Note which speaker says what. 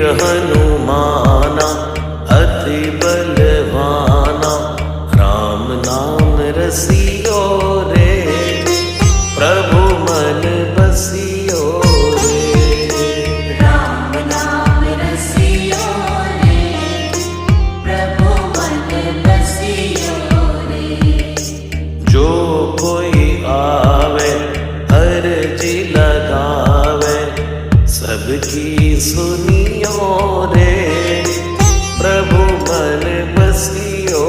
Speaker 1: वीर हनुमाना अति बलवाना, राम नाम रसियो रे, प्रभु मन बसियो रे।
Speaker 2: राम नाम रसियो रे, प्रभु मन बसियो रे।
Speaker 1: जो कोई आवे अर्जी लगावे, सबकी सुनियो रे, प्रभु मन बसियो